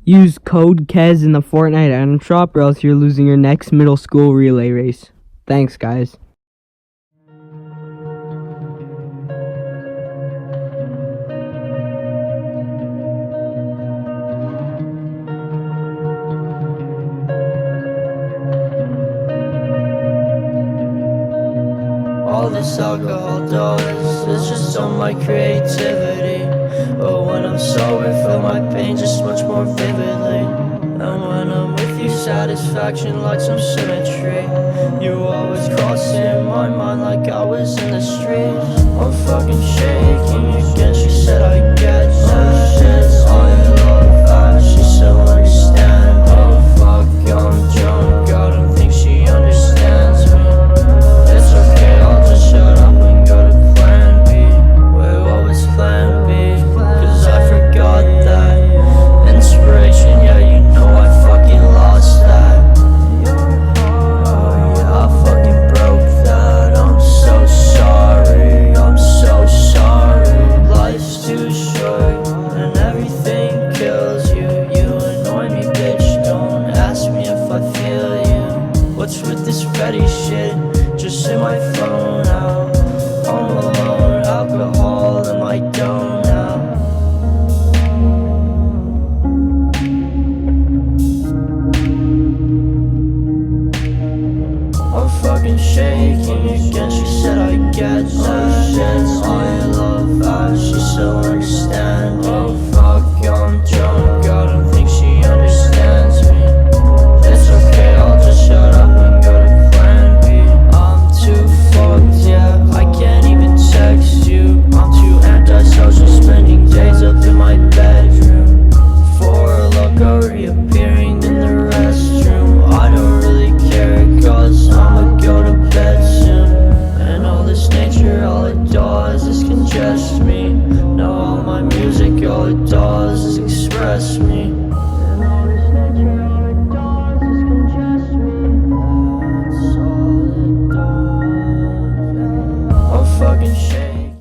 Use code KEZ in the Fortnite item shop or else you're losing your next middle school relay race. Thanks, guys. All this alcohol does is just on my creativity. But when I'm sober, feel my pain just much more vividly. And when I'm with you, satisfaction like some symmetry. You always cross in my mind like I was in the streets. I'm fucking shaking again, she said I get you.